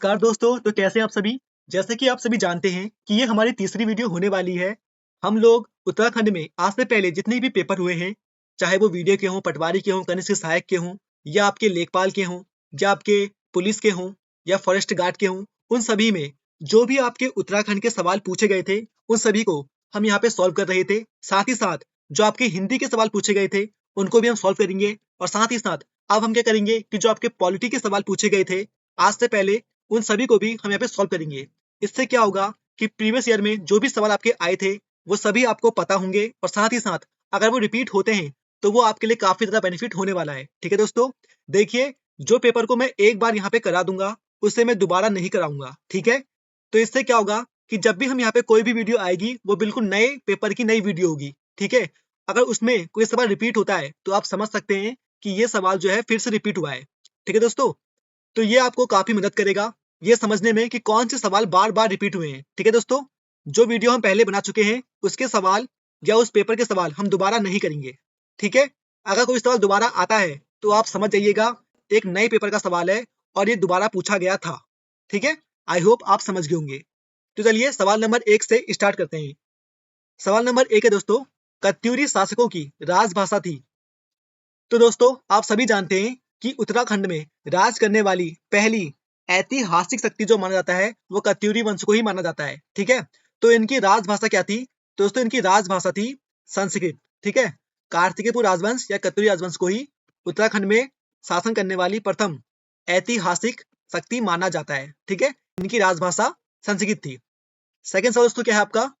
नमस्कार दोस्तों, तो कैसे हैं आप सभी। जैसे कि आप सभी जानते हैं कि ये हमारी तीसरी वीडियो होने वाली है। हम लोग उत्तराखंड में आज से पहले जितने भी पेपर हुए हैं, चाहे वो वीडियो के हों, पटवारी के हों, कनिष्ठ सहायक के हों, या आपके लेखपाल के हों, या आपके पुलिस के हों, या फॉरेस्ट गार्ड के हों, उन सभी में जो भी आपके उत्तराखंड के सवाल पूछे गए थे, उन सभी को हम यहाँ पे सॉल्व कर रहे थे। साथ ही साथ जो आपके हिंदी के सवाल पूछे गए थे, उनको भी हम सॉल्व करेंगे। और साथ ही साथ अब हम क्या करेंगे कि जो आपके पॉलिटी के सवाल पूछे गए थे आज से पहले, उन सभी को भी हम यहाँ पे सॉल्व करेंगे। इससे क्या होगा कि प्रीवियस ईयर में जो भी सवाल आपके आए थे वो सभी आपको पता होंगे, और साथ ही साथ अगर वो रिपीट होते हैं तो वो आपके लिए काफी ज्यादा बेनिफिट होने वाला है। ठीक है दोस्तों, देखिए, जो पेपर को मैं एक बार यहाँ पे करा दूंगा उसे मैं दोबारा नहीं कराऊंगा। ठीक है, तो इससे क्या होगा कि जब भी हम यहाँ पे कोई भी वीडियो आएगी वो बिल्कुल नए पेपर की नई वीडियो होगी। ठीक है, अगर उसमें कोई सवाल रिपीट होता है तो आप समझ सकते हैं कि ये सवाल जो है फिर से रिपीट हुआ है। ठीक है दोस्तों, तो ये आपको काफी मदद करेगा ये समझने में कि कौन से सवाल बार बार रिपीट हुए हैं। ठीक है दोस्तों, जो वीडियो हम पहले बना चुके हैं उसके सवाल या उस पेपर के सवाल हम दोबारा नहीं करेंगे। ठीक है, अगर कोई सवाल दोबारा आता है तो आप समझ जाइएगा एक नए पेपर का सवाल है और ये दोबारा पूछा गया था। ठीक है, आई होप आप समझ गए होंगे। तो चलिए सवाल नंबर 1 से स्टार्ट करते हैं। सवाल नंबर 1 है दोस्तों, कत्यूरी शासकों की राजभाषा थी। तो दोस्तों आप सभी जानते हैं कि उत्तराखंड में राज करने वाली पहली ऐतिहासिक शक्ति जो माना जाता है वो कत्यूरी वंश को ही माना जाता है। ठीक है, तो इनकी राजभाषा क्या थी। तो दोस्तों इनकी राजभाषा थी संस्कृत। ठीक है, कार्तिकेयपुर राजवंश या कत्यूरी राजवंश को ही उत्तराखंड में शासन करने वाली प्रथम ऐतिहासिक शक्ति माना जाता है। ठीक है, इनकी राजभाषा संस्कृत थी। सेकेंड सवाल दोस्तों क्या है आपका,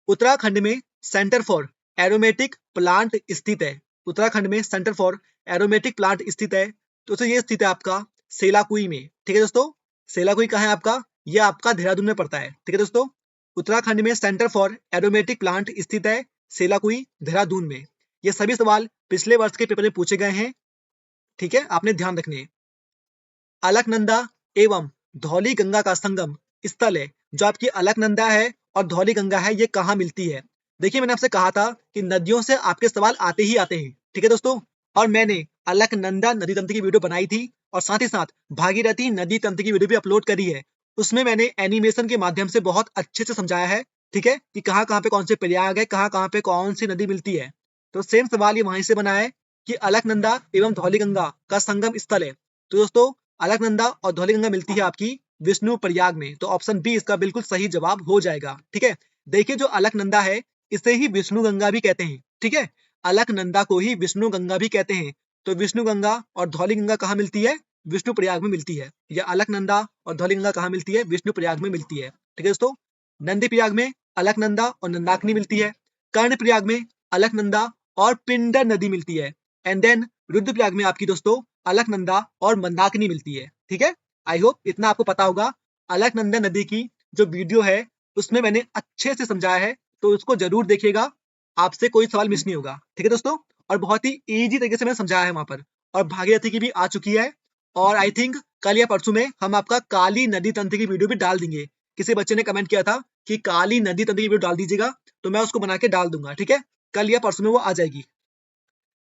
उत्तराखंड में सेंटर फॉर एरोमेटिक प्लांट स्थित है। उत्तराखंड में सेंटर फॉर एरोमेटिक प्लांट स्थित है। तो ये स्थित है आपका सेलाकुई में। ठीक है दोस्तों, सेलाकुई कहाँ है आपका, ये आपका देहरादून में पड़ता है। ठीक है दोस्तों, उत्तराखंड में सेंटर फॉर एरोमेटिक प्लांट स्थित है सेलाकुई, देहरादून में। ये सभी सवाल पिछले वर्ष के पेपर में पूछे गए हैं। ठीक है, आपने ध्यान रखने हैं। अलकनंदा एवं धौली गंगा का संगम स्थल है। जो आपकी अलकनंदा है और धौली गंगा है, ये कहाँ मिलती है। देखिए, मैंने आपसे कहा था कि नदियों से आपके सवाल आते ही आते हैं। ठीक है दोस्तों, और मैंने अलकनंदा नदी तंत्र की वीडियो बनाई थी और साथ ही साथ भागीरथी नदी तंत्र की वीडियो भी अपलोड करी है। उसमें मैंने एनिमेशन के माध्यम से बहुत अच्छे से समझाया है। ठीक है, कि कहाँ कहाँ पे कौन से प्रयाग है, कहाँ कहाँ पे कौन सी नदी मिलती है। तो सेम सवाल ये वहीं से बना है कि अलकनंदा एवं धौली गंगा का संगम स्थल है। तो दोस्तों अलकनंदा और धौलीगंगा मिलती है आपकी विष्णु प्रयाग में। तो ऑप्शन बी इसका बिल्कुल सही जवाब हो जाएगा। ठीक है, देखिए जो अलकनंदा है इसे ही विष्णु गंगा भी कहते हैं। ठीक है, अलकनंदा को ही विष्णु गंगा भी कहते हैं। तो विष्णु गंगा और धौलीगंगा कहाँ मिलती है, विष्णु प्रयाग में मिलती है। या अलकनंदा और धौलीगंगा कहाँ मिलती है, विष्णु प्रयाग में मिलती है। ठीक है दोस्तों, नंदी प्रयाग में अलकनंदा और नंदाकिनी मिलती है। कर्ण प्रयाग में अलकनंदा और पिंडर नदी मिलती है। एंड देन रुद्रप्रयाग में आपकी दोस्तों अलकनंदा और मंदाकिनी मिलती है। ठीक है, आई होप इतना आपको पता होगा। अलकनंदा नदी की जो वीडियो है उसमें मैंने अच्छे से समझाया है, तो उसको जरूर देखिएगा, आपसे कोई सवाल मिस नहीं होगा। ठीक है दोस्तों, और बहुत ही इजी तरीके से मैंने समझाया है वहां पर। और भागीरथी की भी आ चुकी है, और आई थिंक कल या परसों में हम आपका काली नदी तंत्र की वीडियो भी डाल देंगे। किसी बच्चे ने कमेंट किया था कि काली नदी तंत्र की वीडियो डाल दीजिएगा, तो मैं उसको बना के डाल दूंगा। ठीक है, कल या परसों में वो आ जाएगी।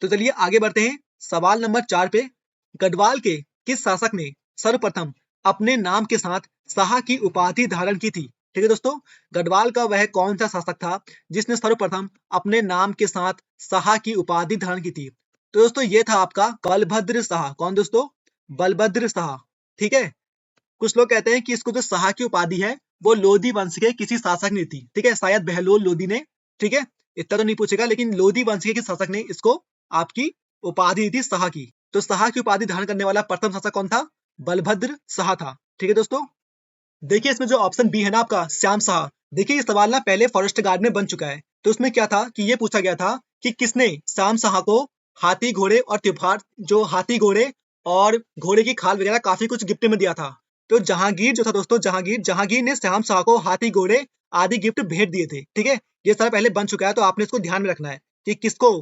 तो चलिए आगे बढ़ते हैं सवाल नंबर 4 पे। गढ़वाल के किस शासक ने सर्वप्रथम अपने नाम के साथ शाह की उपाधि धारण की थी। ठीक है दोस्तों, गढ़वाल का वह कौन सा शासक था जिसने सर्वप्रथम अपने नाम के साथ शाह की उपाधि धारण की थी। तो दोस्तों ये था आपका बलभद्र शाह। कौन दोस्तों, बलभद्र शाह। ठीक है, कुछ लोग कहते हैं कि इसको जो शाह की उपाधि है वो लोधी वंश के किसी शासक ने थी। ठीक है, शायद बहलोल लोधी ने। ठीक है, इतना तो नहीं पूछेगा, लेकिन लोधी वंश के किस शासक ने इसको आपकी उपाधि थी शाह की। तो शाह की उपाधि धारण करने वाला प्रथम शासक कौन था, बलभद्र शाह था। ठीक है दोस्तों, देखिए इसमें जो ऑप्शन बी है ना आपका श्याम शाह। देखिए ये सवाल ना पहले फॉरेस्ट गार्ड में बन चुका है। तो उसमें क्या था कि ये पूछा गया था कि किसने श्याम शाह को हाथी घोड़े और त्योहार, जो हाथी घोड़े और घोड़े की खाल वगैरह काफी कुछ गिफ्ट में दिया था। तो जहांगीर जो था दोस्तों, जहांगीर ने श्याम शाह को हाथी घोड़े आदि गिफ्ट भेंट दिए थे। ठीक है, ये सारा पहले बन चुका है, तो आपने इसको ध्यान में रखना है कि किसको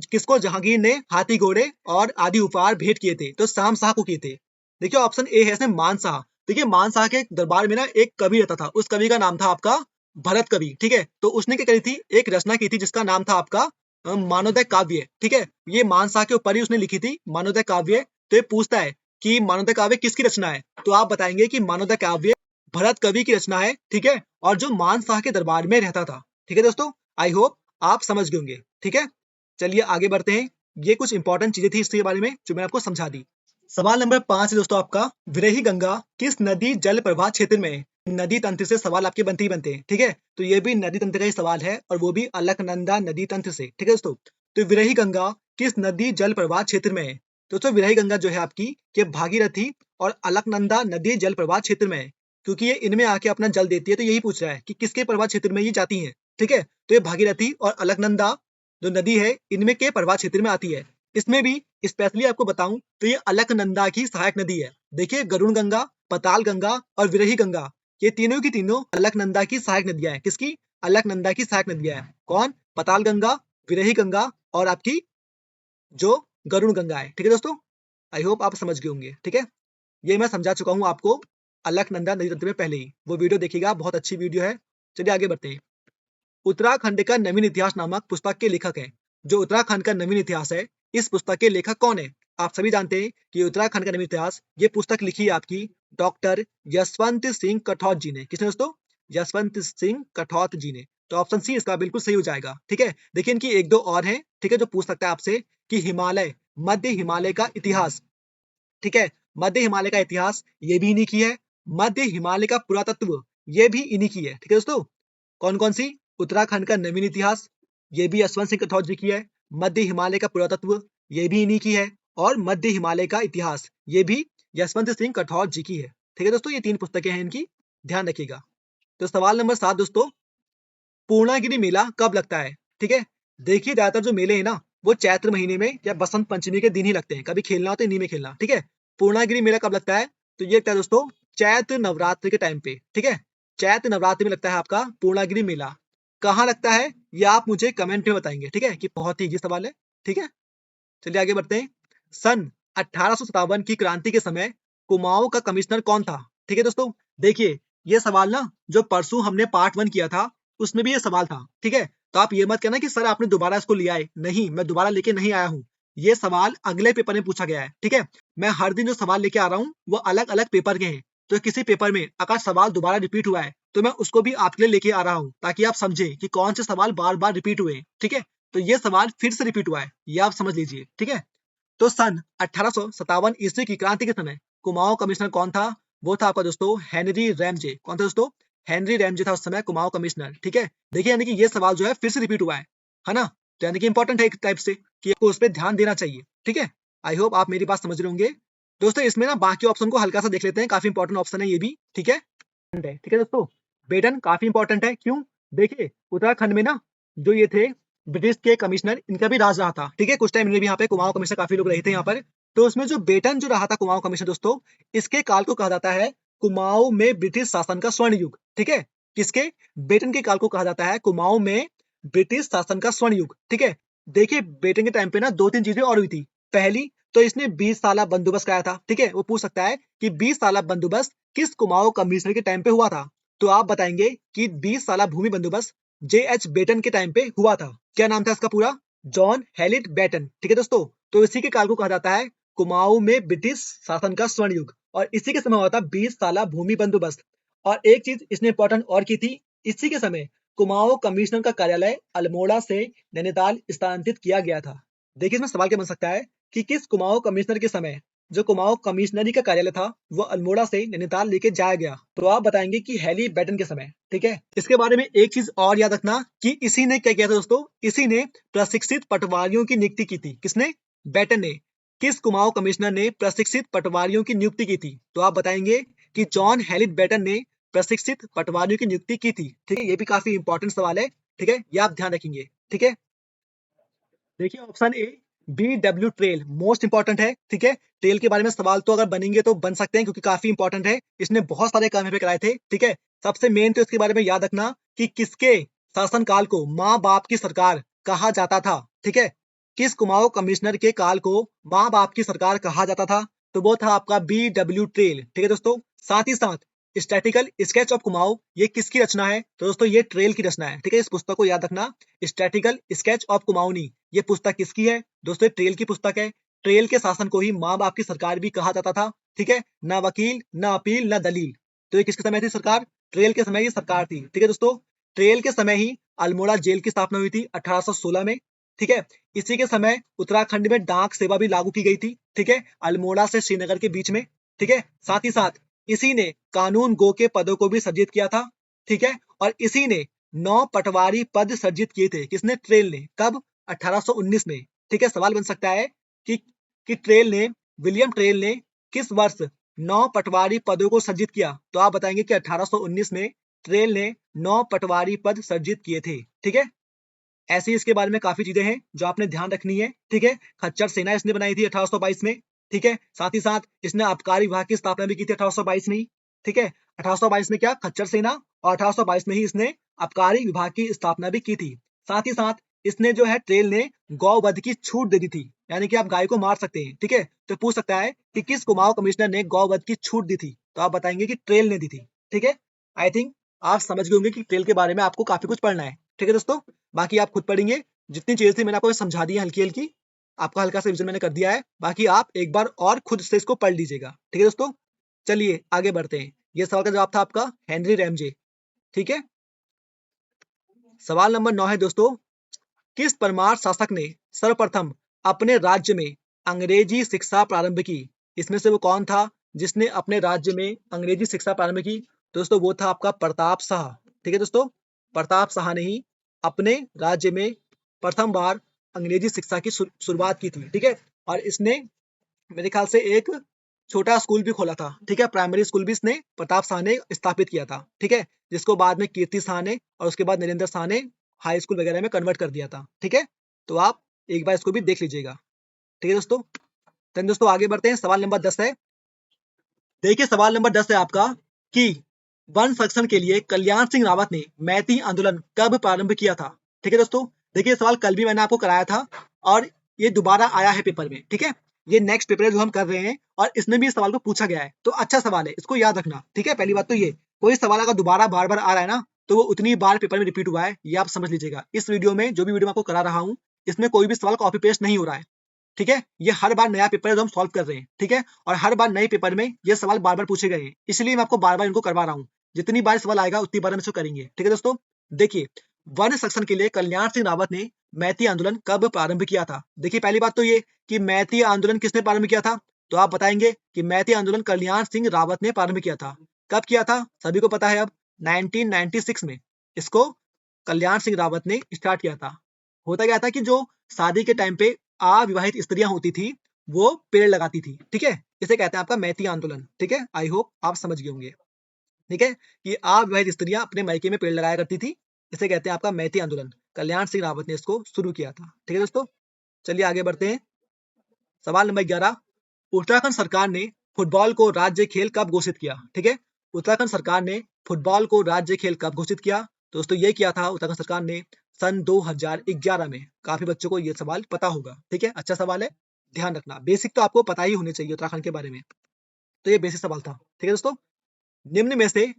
किसको जहांगीर ने हाथी घोड़े और आदि उपहार भेंट किए थे। तो श्याम शाह को किए थे। देखिए ऑप्शन ए है इसमें मान शाह। देखिए मान शाह के दरबार में ना एक कवि रहता था, उस कवि का नाम था आपका भरत कवि। ठीक है, तो उसने क्या करी थी, एक रचना की थी जिसका नाम था आपका मानवोदय काव्य। ठीक है, ये मान शाह के ऊपर ही उसने लिखी थी मानवोदय काव्य। तो ये पूछता है कि मानवता काव्य किसकी रचना है, तो आप बताएंगे कि मानवता काव्य भरत कवि की रचना है, ठीक है, और जो मान शाह के दरबार में रहता था। ठीक है दोस्तों, आई होप आप समझ गए होंगे। ठीक है, चलिए आगे बढ़ते हैं। ये कुछ इंपॉर्टेंट चीजें थी इसके बारे में जो मैंने आपको समझा दी। सवाल नंबर 5 है दोस्तों आपका, विरही गंगा किस नदी जल प्रवाह क्षेत्र में है? नदी तंत्र से सवाल आपके बनते ही बनते हैं। ठीक है, तो ये भी नदी तंत्र का ही सवाल है और वो भी अलकनंदा नदी तंत्र से। ठीक है दोस्तों, तो विरही गंगा किस नदी जल प्रवाह क्षेत्र में है? दोस्तों विरही गंगा जो है आपकी ये भागीरथी और अलकनंदा नदी जल प्रवाह क्षेत्र में है, क्योंकि ये इनमें आके अपना जल देती है। तो यही पूछ रहा है कि किसके प्रवाह क्षेत्र में ये जाती है। ठीक है, तो ये भागीरथी और अलकनंदा जो नदी है इनमें के प्रवाह क्षेत्र में आती है। इसमें भी स्पेशली आपको बताऊं तो ये अलकनंदा की सहायक नदी है। देखिए गरुण गंगा, पताल गंगा और विरही गंगा, ये तीनों की तीनों अलकनंदा की सहायक नदियां हैं। किसकी? अलकनंदा की सहायक नदियां हैं। कौन? पताल गंगा, विरही गंगा और आपकी जो गरुण गंगा है। ठीक है दोस्तों, आई होप आप समझ गए होंगे। ठीक है, ये मैं समझा चुका हूँ आपको अलकनंदा नदी तंत्र में पहले ही, वो वीडियो देखिएगा, बहुत अच्छी वीडियो है। चलिए आगे बढ़ते हैं। उत्तराखंड का नवीन इतिहास नामक पुस्तक के लेखक हैं। जो उत्तराखंड का नवीन इतिहास है, इस पुस्तक के लेखक कौन है? आप सभी जानते हैं कि उत्तराखंड का नवीन इतिहास ये पुस्तक लिखी है आपकी डॉक्टर यशवंत सिंह कठौत जी ने। किसने दोस्तों? यशवंत सिंह कठौत जी ने। तो ऑप्शन सी इसका बिल्कुल सही हो जाएगा। ठीक है, देखिए इनकी एक दो और हैं, ठीक है, जो पूछ सकता है आपसे कि हिमालय, मध्य हिमालय का इतिहास, ठीक है, मध्य हिमालय का इतिहास ये भी इन्हीं की है। मध्य हिमालय का पुरातत्व ये भी इन्हीं की है। ठीक है दोस्तों, कौन कौन सी? उत्तराखंड का नवीन इतिहास ये भी यशवंत सिंह कठौत जी की है। मध्य हिमालय का पुरातत्व ये भी इन्हीं की है। और मध्य हिमालय का इतिहास ये भी यशवंत सिंह कठौत जी की है। ठीक है दोस्तों, ये 3 पुस्तकें हैं इनकी, ध्यान रखिएगा। तो सवाल नंबर 7 दोस्तों, पूर्णागिरि मेला कब लगता है? ठीक है, देखिए ज्यादातर जो मेले हैं ना वो चैत्र महीने में या बसंत पंचमी के दिन ही लगते हैं। कभी खेलना हो तो इन्हीं में खेलना। ठीक है, पूर्णागिरि मेला कब लगता है? तो ये लगता है दोस्तों चैत्र नवरात्र के टाइम पे। ठीक है, चैत्र नवरात्र में लगता है आपका पूर्णागिरि मेला। कहाँ लगता है ये आप मुझे कमेंट में बताएंगे। ठीक है, कि बहुत ही इजी सवाल है। ठीक है, चलिए आगे बढ़ते हैं। सन 1857 की क्रांति के समय कुमाऊं का कमिश्नर कौन था? ठीक है दोस्तों, देखिए ये सवाल ना जो परसों हमने पार्ट 1 किया था उसमें भी ये सवाल था। ठीक है, तो आप ये मत कहना कि सर आपने दोबारा इसको लिया है। नहीं, मैं दोबारा लेके नहीं आया हूँ। ये सवाल अगले पेपर में पूछा गया है। ठीक है, मैं हर दिन जो सवाल लेके आ रहा हूँ वो अलग अलग पेपर के हैं। तो किसी पेपर में अगर सवाल दोबारा रिपीट हुआ है तो मैं उसको भी आपके लिए लेके आ रहा हूँ, ताकि आप समझे कि कौन से सवाल बार बार रिपीट हुए हैं। ठीक है, तो ये सवाल फिर से रिपीट हुआ है, ये आप समझ लीजिए। ठीक है, तो सन 1857 ईस्वी की क्रांति के समय कुमाऊं कमिश्नर कौन था? वो था आपका दोस्तों हेनरी रैमजे। कौन था दोस्तों? हेनरी रैमजे था उस समय कुमाऊं कमिश्नर। ठीक है, देखिए यानी कि ये सवाल जो है फिर से रिपीट हुआ है ना, तो यानी कि इंपॉर्टेंट है एक टाइप से कि आपको उस पर ध्यान देना चाहिए। ठीक है, आई होप आप मेरी बात समझ रहे होंगे दोस्तों। इसमें ना बाकी ऑप्शन को हल्का सा देख लेते हैं, काफी इंपॉर्टेंट ऑप्शन है ये भी। ठीक है, ठीक है दोस्तों, बेटन काफी इंपॉर्टेंट है। क्यों? देखिए उत्तराखंड में ना जो ये थे ब्रिटिश के कमिश्नर, इनका भी राज रहा था। ठीक है, कुछ टाइम इन्हें भी यहाँ पे कुमाऊं कमिश्नर काफी लोग रहे थे यहाँ पर। तो उसमें जो बेटन जो रहा था कुमाऊं कमिश्नर दोस्तों, इसके काल को कहा जाता है कुमाऊं में ब्रिटिश शासन का स्वर्ण युग। ठीक है, किसके? बेटन के काल को कहा जाता है कुमाऊं में ब्रिटिश शासन का स्वर्ण युग। ठीक है, देखिए बेटन के टाइम पे ना 2-3 चीजें और हुई थी। पहली तो इसने 20 साला बंदोबस्त कराया था। ठीक है, वो पूछ सकता है कि 20 साला बंदोबस्त किस कुमाऊं कमिश्नर के टाइम पे हुआ था? तो आप बताएंगे कि 20 साला भूमि बंदोबस्त J.H. बेटन के टाइम पे हुआ था। क्या नाम था इसका पूरा? जॉन हेलिट बेटन। ठीक है दोस्तों, तो इसी के काल को कहा जाता है कुमाऊं में ब्रिटिश शासन का स्वर्ण युग, और इसी के समय हुआ था 20 साला भूमि बंदोबस्त। और एक चीज इसने इंपॉर्टेंट और की थी, इसी के समय कुमाऊं कमिश्नर का कार्यालय अल्मोड़ा से नैनीताल स्थानांतरित किया गया था। देखिए इसमें सवाल क्या बन सकता है कि किस कुमाऊं कमिश्नर के समय जो कुमाऊं कमिश्नरी का कार्यालय था वो अल्मोड़ा से नैनीताल लेके जाया गया? तो आप बताएंगे कि हेली बेटन के समय। ठीक है, इसके बारे में एक चीज और याद रखना कि इसी ने क्या किया था दोस्तों, इसी ने प्रशिक्षित पटवारियों की नियुक्ति की थी। किसने? बेटन ने। किस कुमाऊं कमिश्नर ने प्रशिक्षित पटवारियों की नियुक्ति की थी? तो आप बताएंगे कि जॉन हेलिट बेटन ने प्रशिक्षित पटवारियों की नियुक्ति की थी। ठीक है, ये भी काफी इंपॉर्टेंट सवाल है। ठीक है, ये आप ध्यान रखेंगे। ठीक है, देखिए option A BW trail most important है। ठीक है, ट्रेल के बारे में सवाल तो अगर बनेंगे तो बन सकते हैं, क्योंकि काफी इंपॉर्टेंट है। इसने बहुत सारे काम यहाँ पे कराए थे। ठीक है, सबसे मेन तो इसके बारे में याद रखना कि किसके शासनकाल को माँ बाप की सरकार कहा जाता था। ठीक है, किस कुमाऊं कमिश्नर के काल को माँ बाप की सरकार कहा जाता था? तो वो था आपका BW ट्रेल। ठीक है दोस्तों, साथ ही साथ स्टैटिकल स्केच ऑफ कुमाऊं ये किसकी रचना है? तो दोस्तों ये ट्रेल की रचना है। ठीक है, इस पुस्तक को याद रखना, स्टैटिकल स्केच ऑफ कुमाऊनी ये पुस्तक किसकी है? दोस्तों ट्रेल की पुस्तक है। ट्रेल के शासन को ही माँ बाप की सरकार भी कहा जाता था। ठीक है, ना वकील, ना अपील, ना दलील। तो ये किसके समय थी सरकार? ट्रेल के समय की सरकार थी। ठीक है दोस्तों, ट्रेल के समय ही अल्मोड़ा जेल की स्थापना हुई थी 1816 में। ठीक है, इसी के समय उत्तराखंड में डाक सेवा भी लागू की गई थी। ठीक है, अल्मोड़ा से श्रीनगर के बीच में। ठीक है, साथ ही साथ इसी ने कानून गो के पदों को भी सृजित किया था। ठीक है, और इसी ने 9 पटवारी पद सृजित किए थे। किसने? ट्रेल ने। कब? 1819 में। ठीक है, सवाल बन सकता है कि विलियम ट्रेल ने किस वर्ष 9 पटवारी पदों को सृजित किया? तो आप बताएंगे कि 1819 में ट्रेल ने 9 पटवारी पद सृजित किए थे। ठीक है, ऐसे ही इसके बारे में काफी चीजें हैं जो आपने ध्यान रखनी है। ठीक है, खच्चर सेना इसने बनाई थी 1822 में। ठीक है, साथ ही साथ इसने आबकारी विभाग की स्थापना भी की थी 1822 में ही। ठीक है, 1822 में क्या? खच्चर सेना, और 1822 में ही इसने आबकारी विभाग की स्थापना भी की थी। साथ ही साथ इसने जो है ट्रेल ने गौवध की छूट दे दी थी, यानी कि आप गाय को मार सकते हैं। ठीक है, तो पूछ सकता है कि किस कुमाऊं कमिश्नर ने गौवध की छूट दी थी? तो आप बताएंगे कि ट्रेल ने दी थी। ठीक है, आई थिंक आप समझ गए होंगे कि ट्रेल के बारे में आपको काफी कुछ पढ़ना है। ठीक है दोस्तों, बाकी आप खुद पढ़ेंगे। जितनी चीजें थी मैंने आपको समझा दी है हल्की हल्की, आपका हल्का सा रिविजन मैंने कर दिया है। बाकी आप एक बार और खुद से इसको पढ़ लीजिएगा। ठीक है दोस्तों, चलिए आगे बढ़ते हैं। ये सवाल का जवाब था आपका हेनरी रैमजे। ठीक है, सवाल नंबर 9 है दोस्तों, किस परमार शासक ने सर्वप्रथम अपने राज्य में अंग्रेजी शिक्षा प्रारंभ की? इसमें से वो कौन था जिसने अपने राज्य में अंग्रेजी शिक्षा प्रारंभ की? दोस्तों वो था आपका प्रताप शाह। ठीक है दोस्तों, प्रताप शाह ने ही अपने राज्य में प्रथम बार अंग्रेजी शिक्षा की शुरुआत की थी। ठीक है, और इसने मेरे ख्याल से एक छोटा स्कूल भी खोला था। ठीक है, प्राइमरी स्कूल भी इसने प्रताप शाह ने स्थापित किया था। ठीक है, जिसको बाद में कीर्ति शाह ने और उसके बाद नरेंद्र शाह ने हाई स्कूल वगैरह में कन्वर्ट कर दिया था। ठीक है, तो आप एक बार इसको भी देख लीजिएगा। ठीक है दोस्तों, तो दोस्तों आगे बढ़ते हैं। सवाल नंबर 10 है, देखिए सवाल नंबर 10 है आपका कि वन संरक्षण के लिए कल्याण सिंह रावत ने मैती आंदोलन कब प्रारंभ किया था? ठीक है दोस्तों, देखिए सवाल कल भी मैंने आपको कराया था और ये दोबारा आया है पेपर में। ठीक है, ये नेक्स्ट पेपर है जो हम कर रहे हैं और इसमें भी इस सवाल को पूछा गया है, तो अच्छा सवाल है, इसको याद रखना। ठीक है, पहली बात तो ये, कोई सवाल अगर दोबारा बार बार आ रहा है ना, तो वो उतनी बार पेपर में रिपीट हुआ है, ये आप समझ लीजिएगा। इस वीडियो में जो भी वीडियो मैं आपको करा रहा हूँ, इसमें कोई भी सवाल कॉपी पेस्ट नहीं हो रहा है। ठीक है, ये हर बार नया पेपर है जो हम सॉल्व कर रहे हैं। ठीक है, और हर बार नए पेपर में ये सवाल बार बार पूछे गए हैं, इसलिए मैं आपको बार बार इनको करवा रहा हूँ। जितनी बार सवाल आएगा उतनी बार हम इसको करेंगे। ठीक है दोस्तों, देखिए वन संरक्षण के लिए कल्याण सिंह रावत ने मैती आंदोलन कब प्रारंभ किया था? देखिए पहली बात तो ये कि मैती आंदोलन किसने प्रारंभ किया था? तो आप बताएंगे कि मैती आंदोलन कल्याण सिंह रावत ने प्रारंभ किया था। कब किया था? सभी को पता है अब, 1996 में इसको कल्याण सिंह रावत ने स्टार्ट किया था। होता क्या था कि जो शादी के टाइम पे अविवाहित स्त्रियां होती थी वो पेड़ लगाती थी। ठीक है, इसे कहते हैं आपका मैती आंदोलन। ठीक है, आई होप आप समझ गए होंगे। ठीक है, कि अविवाहित स्त्रियां अपने मायके में पेड़ लगाया करती थी, इसे कहते हैं आपका मैती आंदोलन। कल्याण सिंह रावत ने इसको शुरू किया था। ठीक है दोस्तों, चलिए आगे बढ़ते हैं। सवाल नंबर 11, उत्तराखंड सरकार ने फुटबॉल को राज्य खेल कब घोषित किया? ठीक है, उत्तराखंड सरकार ने फुटबॉल को राज्य खेल कब घोषित किया? दोस्तों ये किया था उत्तराखंड सरकार ने सन 2011 में। काफी बच्चों को ये सवाल पता होगा। ठीक है, अच्छा सवाल है, ध्यान रखना। बेसिक तो आपको पता ही होने चाहिए उत्तराखंड के बारे में, तो ये बेसिक सवाल था। ठीक है दोस्तों, निम्न में से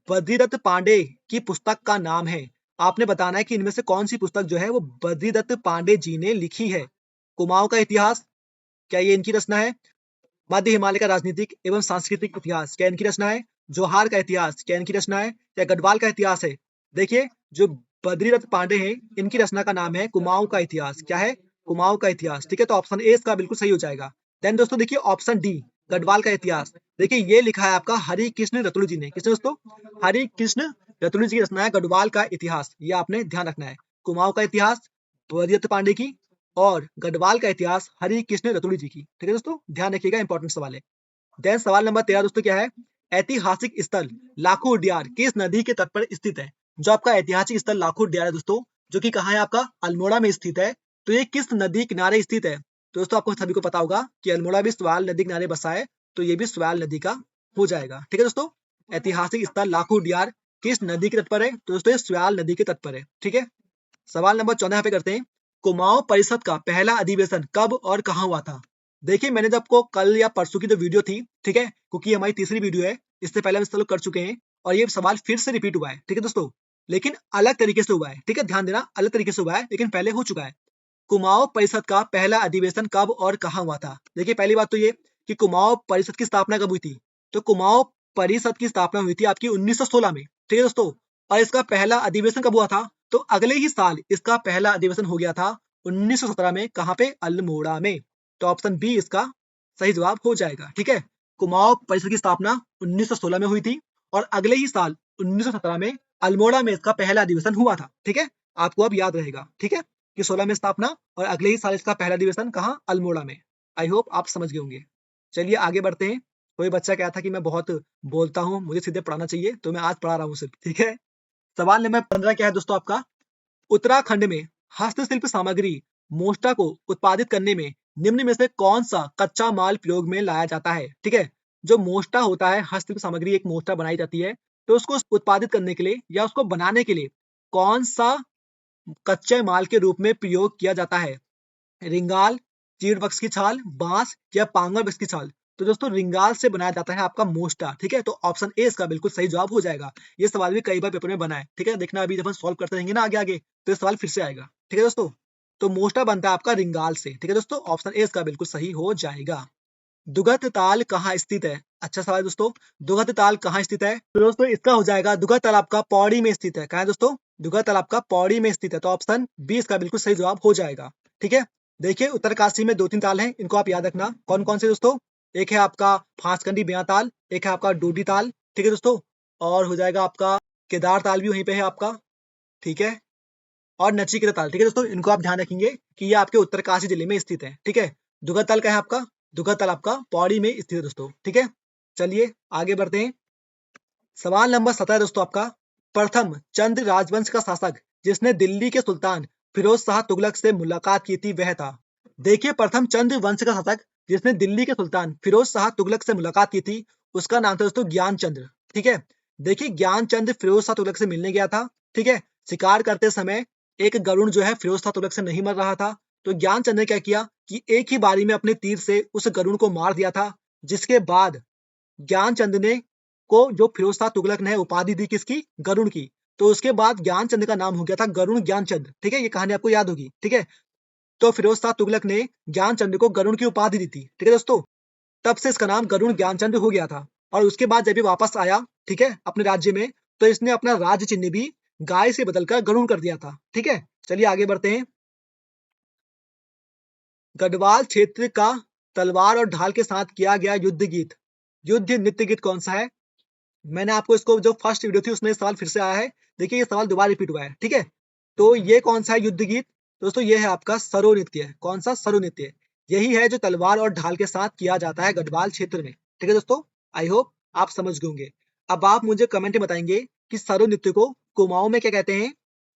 बद्रीदत्त पांडे की पुस्तक का नाम है। आपने बताना है कि इनमें से कौन सी पुस्तक जो है वो बद्रीदत्त पांडे जी ने लिखी है। कुमाऊं का इतिहास, क्या ये इनकी रचना है? मध्य हिमालय का राजनीतिक एवं सांस्कृतिक इतिहास, क्या इनकी रचना है? जोहार का इतिहास, क्या इनकी रचना है? या गढ़वाल का इतिहास है? देखिए जो बद्रीदत्त पांडे हैं इनकी रचना का नाम है कुमाऊं का इतिहास। क्या है? कुमाऊं का इतिहास। ठीक है, तो ऑप्शन ए इसका बिल्कुल सही हो जाएगा। देन दोस्तों देखिए ऑप्शन डी, गढ़वाल का इतिहास। देखिए ये लिखा है आपका हरि कृष्ण रतुलू जी ने। किसने दोस्तों? हरि कृष्ण रतुलू जी की रचना है गढ़वाल का इतिहास, ये आपने ध्यान रखना है। कुमाऊं का इतिहास बद्रीदत्त पांडे की, और गढ़वाल का इतिहास हरि कृष्ण रतुड़ी जी की। ठीक है दोस्तों, ध्यान रखिएगा, इंपॉर्टेंट सवाल है। देन सवाल नंबर 13 दोस्तों क्या है? ऐतिहासिक स्थल लाखो उड्यार किस नदी के तट पर स्थित है? जो आपका ऐतिहासिक स्थल लाखो उड्यार है दोस्तों, जो कि कहाँ है? आपका अल्मोड़ा में स्थित है। तो ये किस नदी किनारे स्थित है? तो दोस्तों आपको सभी को पता होगा कि अल्मोड़ा भी सवाल नदी किनारे बसा है, तो ये भी सवाल नदी का हो जाएगा। ठीक है दोस्तों, ऐतिहासिक स्थल लाखो उड्यार किस नदी के तट पर है? तो दोस्तों ये सवाल नदी के तट पर है। ठीक है, सवाल नंबर 14 पे करते हैं। कुमाऊं परिषद का पहला अधिवेशन कब और कहां हुआ था? देखिए मैंने जब आपको कल या परसों की जो वीडियो थी, ठीक है, क्योंकि हमारी तीसरी वीडियो है, इससे पहले हम सॉल्व कर चुके हैं और ये सवाल फिर से रिपीट हुआ है। ठीक है दोस्तों, लेकिन अलग तरीके से हुआ है। ठीक है, ध्यान देना, अलग तरीके से हुआ है लेकिन पहले हो चुका है। कुमाऊं परिषद का पहला अधिवेशन कब और कहाँ हुआ था? देखिए पहली बात तो ये कि कुमाऊं परिषद की स्थापना कब हुई थी? तो कुमाऊं परिषद की स्थापना हुई थी आपकी 1916 में, ठीक है दोस्तों। और इसका पहला अधिवेशन कब हुआ था? तो अगले ही साल इसका पहला अधिवेशन हो गया था 1917 में। कहाँ पे? अल्मोड़ा में। तो ऑप्शन बी इसका सही जवाब हो जाएगा, ठीक है। कुमाऊं परिषद की स्थापना 1916 में हुई थी और अगले ही साल 1917 में अल्मोड़ा में इसका पहला अधिवेशन हुआ था, ठीक है। आपको अब याद रहेगा, ठीक है, कि 16 में स्थापना और अगले ही साल इसका पहला अधिवेशन कहाँ? अल्मोड़ा में। आई होप आप समझ गए होंगे। चलिए आगे बढ़ते हैं। कोई बच्चा कहता कि मैं बहुत बोलता हूँ, मुझे सीधे पढ़ाना चाहिए, तो मैं आज पढ़ा रहा हूँ सिर्फ, ठीक है। सवाल नंबर 15 क्या है दोस्तों आपका? उत्तराखंड में हस्तशिल्प सामग्री मोष्टा को उत्पादित करने में निम्न में से कौन सा कच्चा माल प्रयोग में लाया जाता है? ठीक है, जो मोष्टा होता है, हस्तशिल्प सामग्री एक मोष्टा बनाई जाती है, तो उसको उत्पादित करने के लिए या उसको बनाने के लिए कौन सा कच्चे माल के रूप में प्रयोग किया जाता है? रिंगाल, चीड़ वृक्ष की छाल, बांस या पांगल वृक्ष की छाल? तो दोस्तों रिंगाल से बनाया जाता है आपका मोष्टा, ठीक है। तो ऑप्शन ए इसका बिल्कुल सही जवाब हो जाएगा। ये सवाल भी कई बार पेपर में बना है, ठीक है। देखना अभी जब हम सॉल्व करते रहेंगे ना आगे आगे, तो ये सवाल फिर से आएगा, ठीक है दोस्तों। तो मोष्टा बनता है आपका रिंगाल से, ठीक है दोस्तों। ऑप्शन ए इसका बिल्कुल सही हो जाएगा। दुगत ताल कहाँ स्थित है? अच्छा सवाल दोस्तों। दुगत ताल कहाँ स्थित है? तो दोस्तों इसका हो जाएगा दुगत ताल आपका पौड़ी में स्थित है। कहाँ है दोस्तों? दुगत ताल आपका पौड़ी में स्थित है। तो ऑप्शन बी इसका बिल्कुल सही जवाब हो जाएगा, ठीक है। देखिए उत्तरकाशी में 2-3 ताल हैं, इनको आप याद रखना। कौन कौन से दोस्तों? एक है आपका फांसकंडी ब्याह ताल, एक है आपका डूडी ताल, ठीक है दोस्तों। और हो जाएगा आपका केदार ताल भी वहीं पे है आपका, ठीक है। और नचिकेता ताल, ठीक है दोस्तों। इनको आप ध्यान रखेंगे कि ये आपके उत्तरकाशी जिले में स्थित है, ठीक है। दुगत ताल का है आपका? दुगत ताल आपका पौड़ी में स्थित है दोस्तों, ठीक है। चलिए आगे बढ़ते हैं। सवाल नंबर 17 दोस्तों आपका। प्रथम चंद राजवंश का शासक जिसने दिल्ली के सुल्तान फिरोज शाह तुगलक से मुलाकात की थी वह था। देखिए प्रथम चंद वंश का शासक जिसने दिल्ली के सुल्तान फिरोज शाह तुगलक से मुलाकात की थी, उसका नाम था दोस्तों ज्ञानचंद्र, ठीक है। देखिए ज्ञानचंद फिरोज शाह तुगलक से मिलने गया था, ठीक है। शिकार करते समय एक गरुड़ जो है फिरोज शाह तुगलक से नहीं मर रहा था, तो ज्ञानचंद ने क्या किया कि एक ही बारी में अपने तीर से उस गरुड़ को मार दिया था। जिसके बाद ज्ञानचंद ने को जो फिरोज शाह तुगलक ने उपाधि दी किसकी? गरुड़ की। तो उसके बाद ज्ञानचंद का नाम हो गया था गरुड़ ज्ञानचंद, ठीक है। ये कहानी आपको याद होगी, ठीक है। तो फिरोज शाह तुगलक ने ज्ञानचंद को गरुड़ की उपाधि दी थी, ठीक है दोस्तों। तब से इसका नाम गरुड़ ज्ञानचंद हो गया था। और उसके बाद जब ये वापस आया, ठीक है, अपने राज्य में, तो इसने अपना राज्य चिन्ह भी गाय से बदलकर गरुड़ कर दिया था, ठीक है। चलिए आगे बढ़ते हैं। गढ़वाल क्षेत्र का तलवार और ढाल के साथ किया गया युद्ध गीत, युद्ध नृत्य गीत कौन सा है? मैंने आपको इसको जो फर्स्ट वीडियो थी उसमें सवाल फिर से आया है। देखिए ये सवाल दोबारा रिपीट हुआ है, ठीक है। तो ये कौन सा है युद्ध गीत? दोस्तों ये है आपका सरो नृत्य। कौन सा? सरो नृत्य। यही है जो तलवार और ढाल के साथ किया जाता है गढ़वाल क्षेत्र में, ठीक है दोस्तों। आई होप आप समझ गए होंगे। अब आप मुझे कमेंट में बताएंगे कि सरो नृत्य को कुमाऊं में क्या कहते हैं,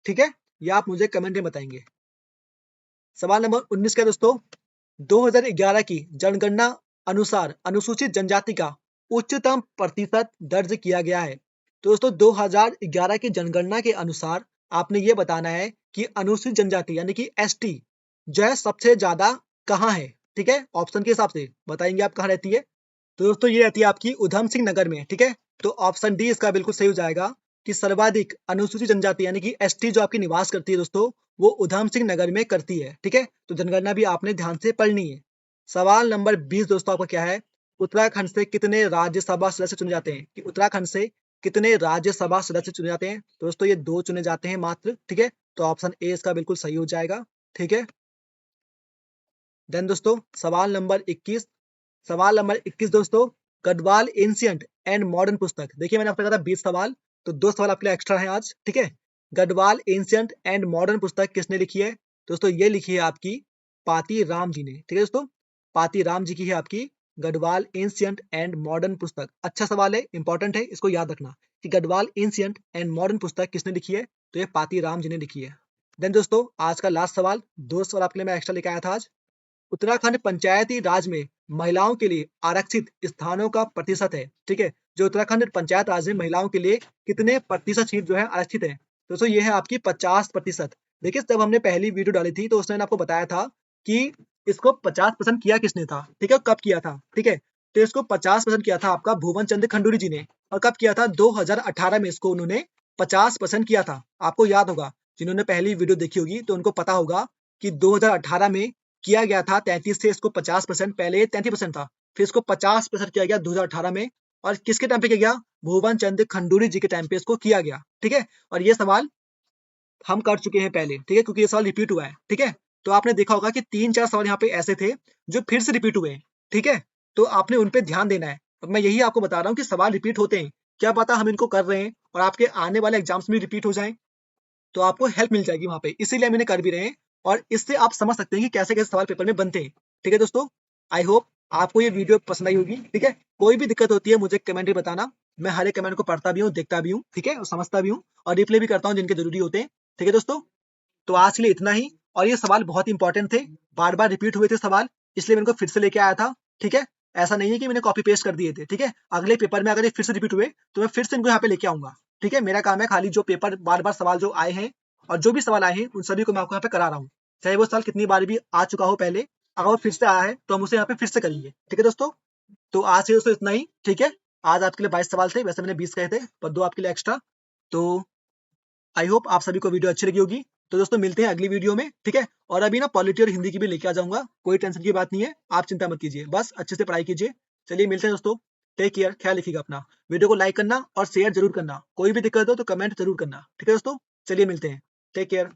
ठीक है। या आप मुझे कमेंट में बताएंगे। सवाल नंबर 19 का दोस्तों। 2011 की जनगणना अनुसार अनुसूचित जनजाति का उच्चतम प्रतिशत दर्ज किया गया है। तो दोस्तों 2011 की जनगणना के अनुसार आपने ये बताना है कि अनुसूचित जनजाति यानी कि एसटी जो है सबसे ज्यादा कहाँ है, ठीक है। ऑप्शन के हिसाब से बताएंगे आप कहाँ रहती है। तो दोस्तों ये रहती है आपकी उधम सिंह नगर में, ठीक है। तो ऑप्शन डी इसका बिल्कुल सही हो जाएगा कि सर्वाधिक अनुसूचित जनजाति यानी कि एसटी जो आपकी निवास करती है दोस्तों, वो उधम सिंह नगर में करती है, ठीक है। तो जनगणना भी आपने ध्यान से पढ़नी है। सवाल नंबर 20 दोस्तों आपका क्या है? उत्तराखंड से कितने राज्यसभा सदस्य चुने जाते हैं? कि उत्तराखंड से कितने राज्यसभा सदस्य चुने जाते हैं? तो दोस्तों ये 2 चुने जाते हैं मात्र, ठीक है। तो ऑप्शन ए इसका बिल्कुल सही हो जाएगा, ठीक है। देन दोस्तों सवाल नंबर 21 दोस्तों। गढ़वाल एंशियंट एंड मॉडर्न पुस्तक। देखिए मैंने आपको कहा था 20 सवाल, तो 2 सवाल आपके लिए एक्स्ट्रा है आज, ठीक है। गढ़वाल एंशियंट एंड मॉडर्न पुस्तक किसने लिखी है? दोस्तों ये लिखी है आपकी पाती राम जी ने, ठीक है दोस्तों। पाती राम जी की है आपकी गढ़वाल एंशियंट एंड मॉडर्न पुस्तक। अच्छा सवाल है, इंपॉर्टेंट है, इसको याद रखना कि गढ़वाल एंशियंट एंड मॉडर्न पुस्तक किसने लिखी है? तो ये पाती राम जी ने लिखी है। देन दोस्तों आज का लास्ट सवाल, 2 सवाल आपके लिए मैं एक्स्ट्रा लेके आया था आज। उत्तराखंड पंचायती राज में महिलाओं के लिए आरक्षित स्थानों का प्रतिशत है, ठीक है। जो उत्तराखंड पंचायत राज में महिलाओं के लिए कितने प्रतिशत सीट जो है आरक्षित है? दोस्तों ये है आपकी 50%। देखिए जब हमने पहली वीडियो डाली थी तो उसने आपको बताया था कि इसको 50% किया किसने था, ठीक है, कब किया था, ठीक है। तो इसको 50% किया था आपका भुवन चंद्र खंडूरी जी ने। और कब किया था? 2018 में इसको उन्होंने 50% किया था। आपको याद होगा, जिन्होंने पहली वीडियो देखी होगी तो उनको पता होगा कि 2018 में किया गया था 33 से इसको 50%, पहले ये 33% था, फिर इसको 50% किया गया 2018 में। और किसके टाइम पे किया गया? भुवन चंद्र खंडूरी जी के टाइम पे इसको किया गया, ठीक है। और ये सवाल हम कर चुके हैं पहले, ठीक है, क्योंकि ये सवाल रिपीट हुआ है, ठीक है। तो आपने देखा होगा कि 3-4 सवाल यहाँ पे ऐसे थे जो फिर से रिपीट हुए, ठीक है। तो आपने उन पे ध्यान देना है। अब मैं यही आपको बता रहा हूँ कि सवाल रिपीट होते हैं, क्या पता हम इनको कर रहे हैं और आपके आने वाले एग्जाम्स में रिपीट हो जाएं, तो आपको हेल्प मिल जाएगी वहाँ पे, इसीलिए हम इन्हें कर भी रहे हैं। और इससे आप समझ सकते हैं कि कैसे-कैसे सवाल पेपर में बनते हैं, ठीक है दोस्तों। आई होप आपको ये वीडियो पसंद आई होगी, ठीक है। कोई भी दिक्कत होती है मुझे कमेंट में बताना, मैं हर एक कमेंट को पढ़ता भी हूँ, देखता भी हूँ, ठीक है, और समझता भी हूँ और रिप्लाई भी करता हूँ जिनके ज़रूरी होते हैं, ठीक है दोस्तों। तो आज के लिए इतना ही। और ये सवाल बहुत इंपॉर्टेंट थे, बार-बार रिपीट हुए थे सवाल, इसलिए मैं इनको फिर से लेके आया था, ठीक है। ऐसा नहीं है कि मैंने कॉपी पेस्ट कर दिए थे, ठीक है। अगले पेपर में अगर ये फिर से रिपीट हुए तो मैं फिर से इनको यहाँ पे लेके आऊंगा, ठीक है। मेरा काम है खाली जो पेपर बार-बार सवाल जो आए हैं और जो भी सवाल आए हैं उन सभी को मैं आपको यहाँ पे करा रहा हूँ, चाहे वो सवाल कितनी बार भी आ चुका हो पहले, अगर वो फिर से आया है तो हम उसे यहाँ पे फिर से करेंगे, ठीक है दोस्तों। तो आज के दोस्तों इतना ही, ठीक है। आज आपके लिए 22 सवाल थे, वैसे मैंने 20 कहे थे, पर 2 आपके लिए एक्स्ट्रा। तो आई होप आप सभी को वीडियो अच्छी लगी होगी। तो दोस्तों मिलते हैं अगली वीडियो में, ठीक है। और अभी ना पॉलिटी और हिंदी की भी लेके आ जाऊंगा, कोई टेंशन की बात नहीं है, आप चिंता मत कीजिए, बस अच्छे से पढ़ाई कीजिए। चलिए मिलते हैं दोस्तों, टेक केयर, ख्याल रखिएगा अपना। वीडियो को लाइक करना और शेयर जरूर करना, कोई भी दिक्कत हो तो कमेंट जरूर करना, ठीक है दोस्तों। चलिए मिलते हैं, टेक केयर।